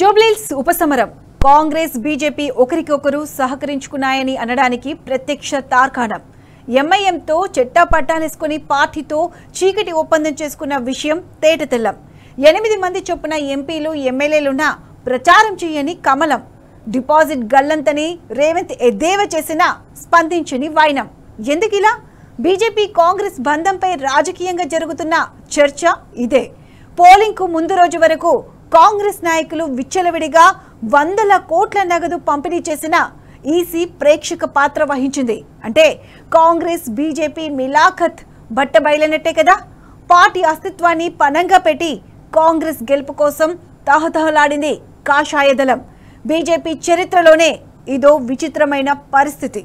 Jubilee Hills ఉపసమరం Congress BJP ఒకరికొకరు సహకరించుకున్నాయని అనడానికి ప్రత్యక్ష తార్కాణం. ఎంఐఎంతో చెట్టా పట్టాలేసుకుని పార్టీతో చీకటి ఒప్పందం చేసుకున్న విషయం తేటతెల్లం. 8 మంది చొప్పున ఎంపీలు ఎమ్మెల్యేలున్నా ప్రచారం చేయని కమలం. డిపాజిట్ గల్లంతని రేవంత్ ఎద్దేవా చేసినా స్పందించని వైనం. ఎందుకిలా? బీజేపీ కాంగ్రెస్ బంధంపై రాజకీయంగా జరుగుతున్న చర్చ ఇదే. పోలింగ్ కు ముందు రోజు వరకు కాంగ్రెస్ నాయకులు విచ్చలవిడిగా వందల కోట్ల నగదు పంపిణీ చేసిన ఈసీ ప్రేక్షక పాత్ర వహించింది. అంటే కాంగ్రెస్ బీజేపీ మిలాఖత్ బట్టబయలనట్టే కదా. పార్టీ అస్తిత్వాన్ని పణంగా పెట్టి కాంగ్రెస్ గెలుపు కోసం తహతహలాడింది కాషాయ దళం. బీజేపీ చరిత్రలోనే ఇదో విచిత్రమైన పరిస్థితి.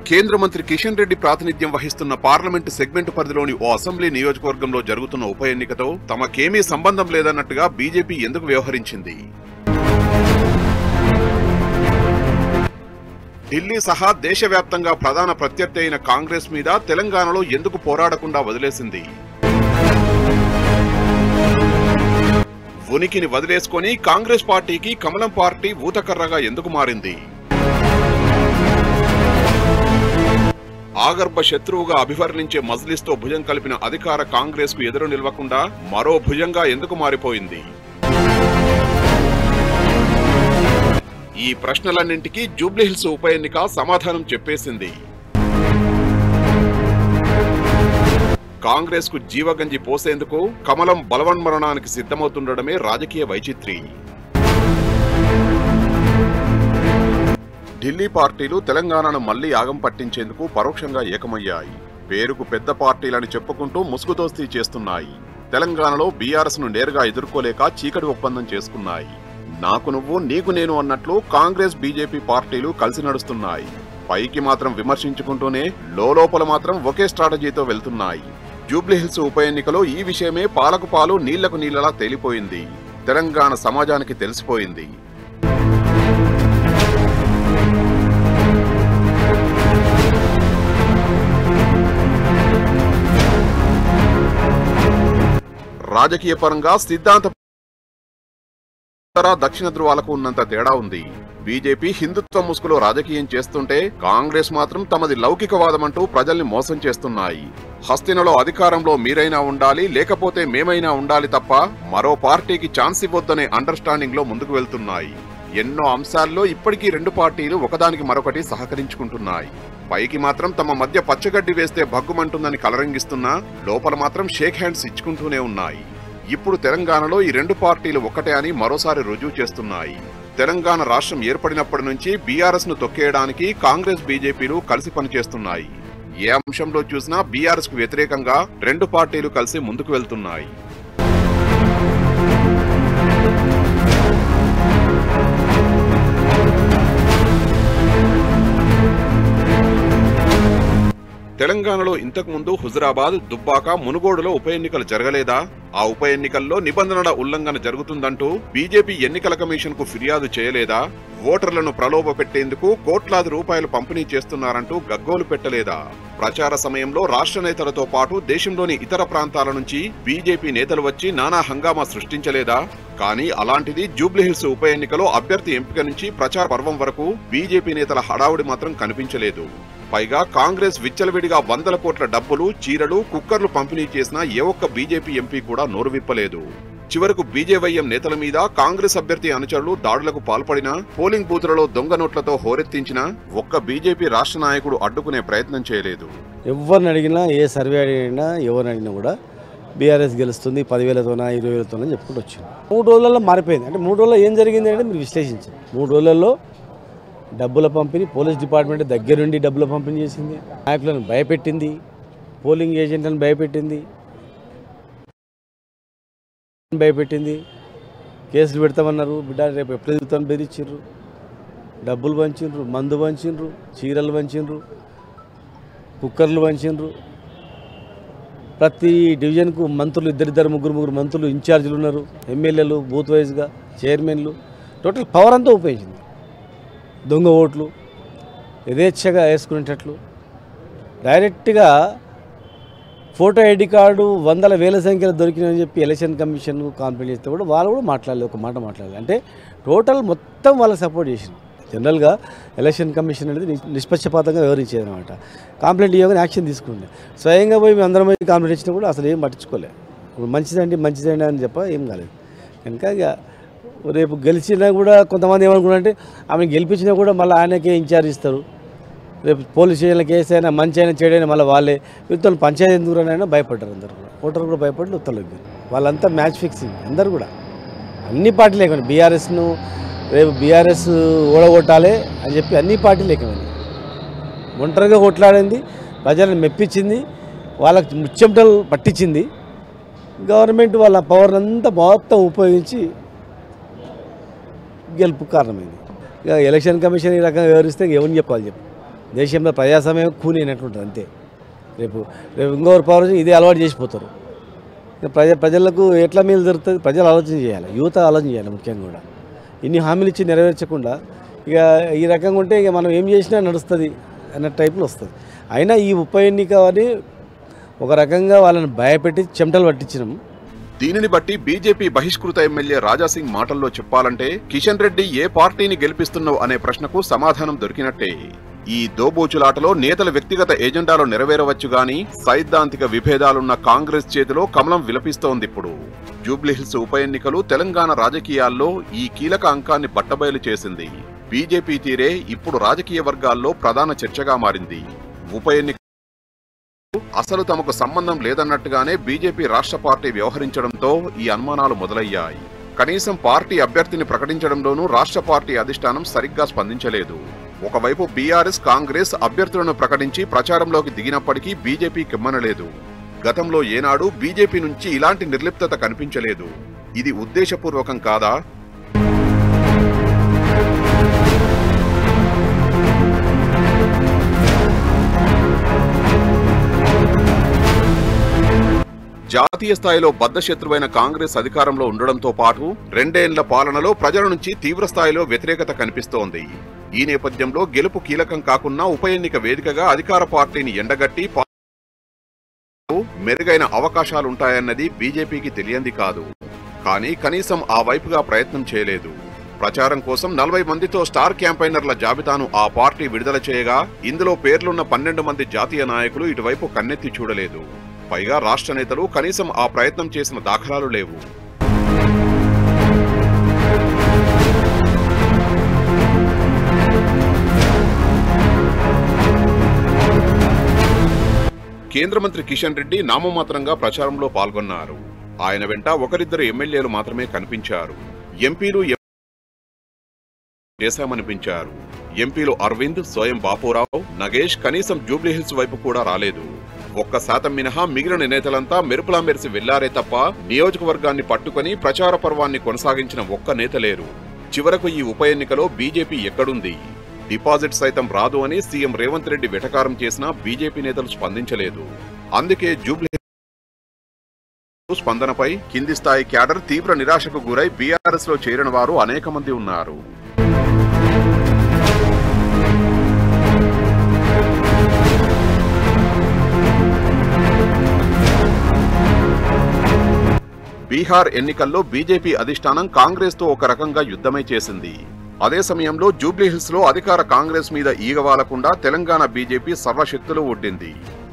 కేంద్ర మంత్రి కిషన్ రెడ్డి ప్రాతినిధ్యం వహిస్తున్న పార్లమెంటు సెగ్మెంట్ పరిధిలోని ఓ అసెంబ్లీ నియోజకవర్గంలో జరుగుతున్న ఉప ఎన్నికతో తమకేమీ సంబంధం లేదన్నట్టుగా బీజేపీ ఎందుకు వ్యవహరించింది? ఢిల్లీ సహా దేశవ్యాప్తంగా ప్రధాన ప్రత్యర్థి అయిన కాంగ్రెస్ మీద తెలంగాణలో ఎందుకు పోరాడకుండా వదిలేసింది? ఉనికిని వదిలేసుకొని కాంగ్రెస్ పార్టీకి కమలం పార్టీ ఊతకర్రగా ఎందుకు మారింది? ఆగర్భ శత్రువుగా అభివర్ణించే మజ్లిస్తో భుజం కలిపిన అధికార కాంగ్రెస్ కు ఎదురు నిలవకుండా మరో భుజంగా ఎందుకు మారిపోయింది? ఈ ప్రశ్నలన్నింటికీ జూబ్లీహిల్స్ ఉప ఎన్నిక సమాధానం చెప్పేసింది. కాంగ్రెస్ కు జీవగంజి పోసేందుకు కమలం బలవన్మరణానికి సిద్ధమవుతుండడమే రాజకీయ వైచిత్రి. ఢిల్లీ పార్టీలు తెలంగాణను మళ్లీ యాగం పట్టించేందుకు పరోక్షంగా ఏకమయ్యాయి. పేరుకు పెద్ద పార్టీలని చెప్పుకుంటూ ముసుగుదోస్తీ చేస్తున్నాయి. తెలంగాణలో బీఆర్ఎస్ ను నేరుగా ఎదుర్కోలేక చీకటి ఒప్పందం చేసుకున్నాయి. నాకు నువ్వు నీకు నేను అన్నట్లు కాంగ్రెస్ బీజేపీ పార్టీలు కలిసి నడుస్తున్నాయి. పైకి మాత్రం విమర్శించుకుంటూనే లోపల మాత్రం ఒకే స్ట్రాటజీతో వెళ్తున్నాయి. జూబ్లీహిల్స్ ఉప ఎన్నికలో ఈ విషయమే పాలకు పాలు నీళ్లకు నీళ్లలా తేలిపోయింది. తెలంగాణ సమాజానికి తెలిసిపోయింది. రాజకీయ పరంగా సిద్ధాంత దక్షిణ ధృవాలకు ఉన్నంత తేడా ఉంది. బీజేపీ హిందుత్వ ముసుగులో రాజకీయం చేస్తుంటే కాంగ్రెస్ మాత్రం తమది లౌకికవాదమంటూ ప్రజల్ని మోసం చేస్తున్నాయి. హస్తినలో అధికారంలో మీరైనా ఉండాలి, లేకపోతే మేమైనా ఉండాలి తప్ప మరో పార్టీకి ఛాన్స్ ఇవ్వొద్దనే అండర్స్టాండింగ్ లో ముందుకు వెళ్తున్నాయి. ఎన్నో అంశాల్లో ఇప్పటికీ రెండు పార్టీలు ఒకదానికి మరొకటి సహకరించుకుంటున్నాయి. పైకి మాత్రం తమ మధ్య పచ్చగడ్డి వేస్తే భగ్గుమంటుందని కలరంగిస్తున్నా లోపల మాత్రం షేక్ హ్యాండ్స్ ఇచ్చుకుంటూనే ఉన్నాయి. ఇప్పుడు తెలంగాణలో ఈ రెండు పార్టీలు ఒక్కటే అని మరోసారి రుజువు చేస్తున్నాయి. తెలంగాణ రాష్ట్రం ఏర్పడినప్పటి నుంచి బీఆర్ఎస్ ను తొక్కేయడానికి కాంగ్రెస్ బీజేపీలు కలిసి పనిచేస్తున్నాయి. ఏ అంశంలో చూసినా బీఆర్ఎస్ కు వ్యతిరేకంగా రెండు పార్టీలు కలిసి ముందుకు వెళ్తున్నాయి. తెలంగాణలో ఇంతకు ముందు హుజురాబాద్, దుబ్బాక, మునుగోడులో ఉప ఎన్నికలు జరగలేదా? ఆ ఉప ఎన్నికల్లో నిబంధనల ఉల్లంఘన జరుగుతుందంటూ బీజేపీ ఎన్నికల కమిషన్ కు ఫిర్యాదు చేయలేదా? ఓటర్లను ప్రలోభ పెట్టేందుకు కోట్లాది రూపాయలు పంపిణీ చేస్తున్నారంటూ గగ్గోలు పెట్టలేదా? ప్రచార సమయంలో రాష్ట్ర నేతలతో పాటు దేశంలోని ఇతర ప్రాంతాల నుంచి బీజేపీ నేతలు వచ్చి నానా హంగామా సృష్టించలేదా? కానీ అలాంటిది జూబ్లీహిల్స్ ఉప ఎన్నికలో అభ్యర్థి ఎంపిక నుంచి ప్రచార పర్వం వరకు బీజేపీ నేతల హడావుడి మాత్రం కనిపించలేదు. పైగా కాంగ్రెస్ విచ్చలవిడిగా వందల కోట్ల డబ్బులు, చీరలు, కుక్కర్లు పంపిణీ చేసిన ఏ ఒక్క బీజేపీ ఎంపీ కూడా నోరు విప్పలేదు. చివరకు బీజేవైఎం నేతల మీద కాంగ్రెస్ అభ్యర్థి అనుచరులు దాడులకు పాల్పడినా, పోలింగ్ బూతులలో దొంగ నోట్లతో హోరెత్తించినా ఒక్క బీజేపీ రాష్ట్ర నాయకుడు అడ్డుకునే ప్రయత్నం చేయలేదు. ఎవరిని అడిగినా, ఏ సర్వే అడిగినా, ఎవరిని అడిగినా కూడా బీఆర్ఎస్ గెలుస్తుంది 10,000తోనా 20,000తోనా చెప్పుకుంటూ వచ్చింది. 3 రోజులలో మారిపోయింది. అంటే 3 రోజుల్లో ఏం జరిగింది అంటే మీరు విశ్లేషించారు. 3 రోజులలో డబ్బుల పంపిణీ, పోలీస్ డిపార్ట్మెంట్ దగ్గరుండి డబ్బుల పంపిణీ చేసింది, నాయకులను భయపెట్టింది, పోలింగ్ ఏజెంట్లను భయపెట్టింది, కేసులు పెడతామన్నారు. బిడ్డ రేపు ఎప్పుడు ఎదుగుతాను బెదిరించారు, డబ్బులు పంచిండ్రు, మందు పంచిండ్రు, చీరలు పంచిండ్రు, కుక్కర్లు పంచిండ్రు. ప్రతి డివిజన్కు మంత్రులు ఇద్దరు ముగ్గురు మంత్రులు ఇన్ఛార్జీలు ఉన్నారు, ఎమ్మెల్యేలు బూత్ వైజ్గా చైర్మన్లు, టోటల్ పవర్ అంతా ఉపయోగించింది. దొంగ ఓట్లు, యథేచ్ఛగా వేసుకునేటట్లు డైరెక్ట్గా ఫోటో ఐడి కార్డు వందల వేల సంఖ్యలో దొరికినాయని చెప్పి ఎలక్షన్ కమిషన్ కాంప్లైంట్ చేస్తే కూడా వాళ్ళు కూడా మాట్లాడలేదు, ఒక మాట మాట్లాడలేదు. అంటే టోటల్ మొత్తం వాళ్ళకి సపోర్ట్ చేసింది. జనరల్గా ఎలక్షన్ కమిషన్ అనేది నిష్పక్షపాతంగా వివరించేది అనమాట. కంప్లైంట్ ఇవ్వగానే యాక్షన్ తీసుకుండే. స్వయంగా పోయి మేము అందరం పోయి కంప్లైంట్ ఇచ్చినా కూడా అసలు ఏం పట్టించుకోలేదు. ఇప్పుడు మంచిదండి అని చెప్ప ఏం కాలేదు. కనుక ఇక రేపు గెలిచినా కూడా కొంతమంది ఏమనుకున్నారంటే ఆమెను గెలిపించినా కూడా మళ్ళీ ఆయనకే ఇన్ఛార్జ్ ఇస్తారు. రేపు పోలీస్ స్టేషన్ల కేసు అయినా మంచి అయినా చెడైనా మళ్ళీ వాళ్ళే వీళ్ళు పంచాయతీ ఎందుకునైనా భయపడ్డారు. అందరు కూడా ఓటర్లు కూడా భయపడి ఉత్తర్వులు వాళ్ళంతా మ్యాచ్ ఫిక్సింగ్. అందరు కూడా అన్ని పార్టీలు లేకుండా బీఆర్ఎస్ను రేపు బీఆర్ఎస్ ఓడగొట్టాలి అని చెప్పి అన్ని పార్టీలు లేకపోయింది. ఒంటరిగా కొట్లాడింది, ప్రజలను మెప్పించింది, వాళ్ళకి ముచ్చెమటలు పట్టించింది. గవర్నమెంట్ వాళ్ళ పవర్ అంతా మొత్తం ఉపయోగించి గెలుపు కారణమైంది. ఇక ఎలక్షన్ కమిషన్ ఈ రకంగా వివరిస్తే ఎవరిని చెప్పాలి చెప్పు. దేశంలో ప్రజాస్వామ్యం కూనైనట్లుంటుంది అంతే. రేపు ఇంకొకరు పవర్ ఇదే అలవాటు చేసిపోతారు. ప్రజలకు ఎట్లా మేలు జరుగుతుంది ప్రజలు ఆలోచన చేయాలి, యువత ఆలోచన చేయాలి. ముఖ్యంగా కూడా ఇన్ని హామీలు ఇచ్చి నెరవేర్చకుండా ఇక ఈ రకంగా ఉంటే ఇక మనం ఏం చేసినా నడుస్తుంది అన్న టైప్లో వస్తుంది. అయినా ఈ ఉప ఎన్నిక అని ఒక రకంగా వాళ్ళని భయపెట్టి చెమటలు పట్టించినాం. దీనిని బట్టి బీజేపీ బహిష్కృత ఎమ్మెల్యే రాజాసింగ్ మాటల్లో చెప్పాలంటే కిషన్ రెడ్డి ఏ పార్టీని గెలిపిస్తున్నావు అనే ప్రశ్నకు సమాధానం దొరికినట్టే. ఈ దోబూచులాటలో నేతల వ్యక్తిగత ఎజెండాలు నెరవేరవచ్చు గాని సైద్ధాంతిక విభేదాలున్న కాంగ్రెస్ చేతిలో కమలం విలపిస్తోందిప్పుడు. జూబ్లీహిల్స్ ఉప ఎన్నికలు తెలంగాణ రాజకీయాల్లో ఈ కీలక అంకాన్ని బట్టబయలు చేసింది. బీజేపీ తీరే ఇప్పుడు రాజకీయ వర్గాల్లో ప్రధాన చర్చగా మారింది. ఉప ఎన్నిక అసలు తమకు సంబంధం లేదన్నట్టుగానే బీజేపీ రాష్ట్ర పార్టీ వ్యవహరించడంతో ఈ అనుమానాలు మొదలయ్యాయి. కనీసం పార్టీ అభ్యర్థిని ప్రకటించడంలోనూ రాష్ట్ర పార్టీ అధిష్టానం సరిగ్గా స్పందించలేదు. ఒకవైపు బీఆర్ఎస్ కాంగ్రెస్ అభ్యర్థులను ప్రకటించి ప్రచారంలోకి దిగినప్పటికీ బీజేపీ కిమ్మనలేదు. గతంలో ఏనాడు బీజేపీ నుంచి ఇలాంటి నిర్లిప్తత కనిపించలేదు. ఇది ఉద్దేశపూర్వకం కాదా? జాతీయ స్థాయిలో బద్ధశత్రువైన కాంగ్రెస్ అధికారంలో ఉండడంతో పాటు 2 ఏళ్ల పాలనలో ప్రజల నుంచి తీవ్ర స్థాయిలో వ్యతిరేకత కనిపిస్తోంది. ఈ నేపథ్యంలో గెలుపు కీలకం కాకున్నా ఉప ఎన్నిక వేదికగా అధికార పార్టీని ఎండగట్టి మెరుగైన అవకాశాలుంటాయన్నది బీజేపీకి తెలియంది కాదు. కానీ కనీసం ఆ వైపుగా ప్రయత్నం చేయలేదు. ప్రచారం కోసం 40 మందితో స్టార్ క్యాంపైనర్ల జాబితాను ఆ పార్టీ విడుదల చేయగా ఇందులో పేర్లున్న 12 మంది జాతీయ నాయకులు ఇటువైపు కన్నెత్తి చూడలేదు. పైగా రాష్ట్ర నేతలు కనీసం ఆ ప్రయత్నం చేసిన దాఖలాలు లేవు. కేంద్ర మంత్రి కిషన్ రెడ్డి నామమాత్రంగా ప్రచారంలో పాల్గొన్నారు. ఆయన వెంట ఒకరిద్దరు ఎమ్మెల్యేలు మాత్రమే కనిపించారు. ఎంపీలు చేశామనిపించారు. ఎంపీలు అరవింద్, సోయం బాపురావు, నగేష్ కనీసం జూబ్లీహిల్స్ వైపు కూడా రాలేదు. 1% మినహా మిగిలిన నేతలంతా మెరుపులా మెరిసి వెళ్లారే తప్ప నియోజకవర్గాన్ని పట్టుకుని ప్రచార పర్వాన్ని కొనసాగించిన ఒక్క నేత లేరు. చివరకు ఈ ఉప ఎన్నికలో బీజేపీ ఎక్కడుంది? డిపాజిట్ సైతం రాదు అని సీఎం రేవంత్ రెడ్డి వెటకారం చేసినా బీజేపీ నేతలు స్పందించలేదు. అందుకే జూబ్లీహిల్స్ స్పందనపై కింది స్థాయి క్యాడర్ తీవ్ర నిరాశకు గురై బీఆర్ఎస్ లో చేరిన వారు అనేక మంది ఉన్నారు. బీహార్ ఎన్నికల్లో బీజేపీ అధిష్టానం కాంగ్రెస్ తో ఒక రకంగా యుద్ధమే చేసింది. అదే సమయంలో జూబ్లీహిల్స్ లో అధికార కాంగ్రెస్ మీద ఈగవాలకుండా తెలంగాణ బీజేపీ సర్వశక్తులు ఒడ్డింది.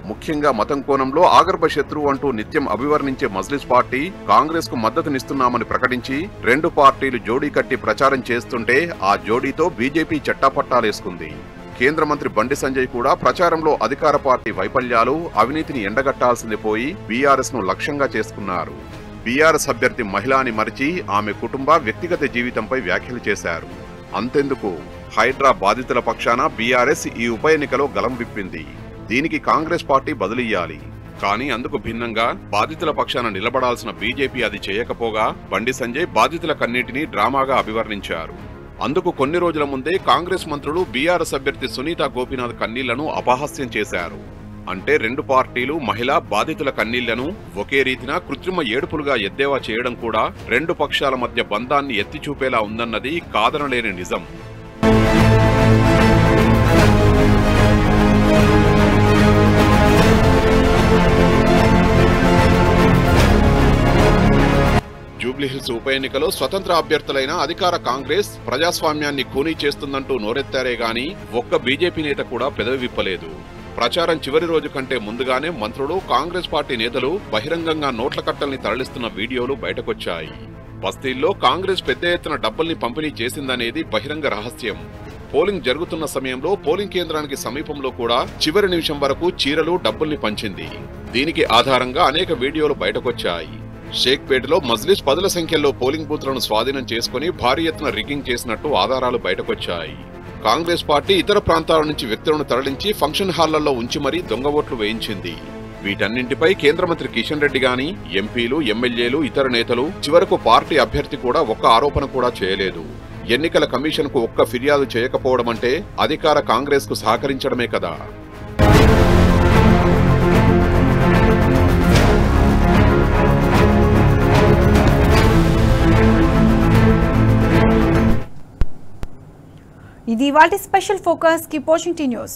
ముఖ్యంగా మతం కోణంలో ఆగర్భ శత్రువు అంటూ నిత్యం అభివర్ణించే మజ్లిస్ పార్టీ కాంగ్రెస్ కు మద్దతునిస్తున్నామని ప్రకటించి 2 పార్టీలు జోడీ కట్టి ప్రచారం చేస్తుంటే ఆ జోడీతో బీజేపీ చట్టాపట్టాలేసుకుంది. కేంద్ర మంత్రి బండి సంజయ్ కూడా ప్రచారంలో అధికార పార్టీ వైఫల్యాలు, అవినీతిని ఎండగట్టాల్సింది పోయి బీఆర్ఎస్ ను లక్ష్యంగా చేసుకున్నారు. బీఆర్ఎస్ అభ్యర్థి మహిళని మరిచి ఆమె కుటుంబ వ్యక్తిగత జీవితంపై వ్యాఖ్యలు చేశారు. అంతెందుకు, హైడ్రా బాధితుల పక్షాన బీఆర్ఎస్ ఈ ఉప ఎన్నికలో గలం విప్పింది. దీనికి కాంగ్రెస్ పార్టీ బదులియ్యాలి. కానీ అందుకు భిన్నంగా బాధితుల పక్షాన నిలబడాల్సిన బీజేపీ అది చేయకపోగా బండి సంజయ్ బాధితుల కన్నిటినీ డ్రామాగా అభివర్ణించారు. అందుకు కొన్ని రోజుల ముందే కాంగ్రెస్ మంత్రులు బీఆర్ఎస్ అభ్యర్థి సునీతా గోపీనాథ్ కన్నీళ్లను అపహాస్యం చేశారు. అంటే 2 పార్టీలు మహిళా బాధితుల కన్నీళ్లను ఒకే రీతిన కృత్రిమ ఏడుపులుగా ఎద్దేవా చేయడం కూడా 2 పక్షాల మధ్య బంధాన్ని ఎత్తిచూపేలా ఉందన్నది కాదనలేని నిజం. జీహెచ్ఎంసీ ఉప ఎన్నికలో స్వతంత్ర అభ్యర్థులైన అధికార కాంగ్రెస్ ప్రజాస్వామ్యాన్ని ఖూనీ చేస్తుందంటూ నోరెత్తారే గాని ఒక్క బీజేపీ నేత కూడా పెదవి విప్పలేదు. ప్రచారం చివరి రోజు కంటే ముందుగానే మంత్రులు, కాంగ్రెస్ పార్టీ నేతలు బహిరంగంగా నోట్ల కట్టల్ని తరలిస్తున్న వీడియోలు బయటకొచ్చాయి. బస్తీల్లో కాంగ్రెస్ పెద్ద ఎత్తున డబ్బుల్ని పంపిణీ చేసిందనేది బహిరంగ రహస్యం. పోలింగ్ జరుగుతున్న సమయంలో పోలింగ్ కేంద్రానికి సమీపంలో కూడా చివరి నిమిషం వరకు చీరలు, డబ్బుల్ని పంచింది. దీనికి ఆధారంగా అనేక వీడియోలు బయటకొచ్చాయి. షేక్పేటలో మజ్లిస్ పదుల సంఖ్యలో పోలింగ్ బూత్లను స్వాధీనం చేసుకుని భారీ ఎత్తున రిగ్గింగ్ చేసినట్టు ఆధారాలు బయటకొచ్చాయి. కాంగ్రెస్ పార్టీ ఇతర ప్రాంతాల నుంచి వ్యక్తులను తరలించి ఫంక్షన్ హాళ్లలో ఉంచి మరీ దొంగ ఓట్లు వేయించింది. వీటన్నింటిపై కేంద్ర మంత్రి కిషన్ రెడ్డి గాని, ఎంపీలు, ఎమ్మెల్యేలు, ఇతర నేతలు, చివరకు పార్టీ అభ్యర్థి కూడా ఒక్క ఆరోపణ కూడా చేయలేదు. ఎన్నికల కమిషన్ కు ఒక్క ఫిర్యాదు చేయకపోవడం అంటే అధికార కాంగ్రెస్ కు సహకరించడమే కదా. ఇది వాటి special focus. Keep watching tea news.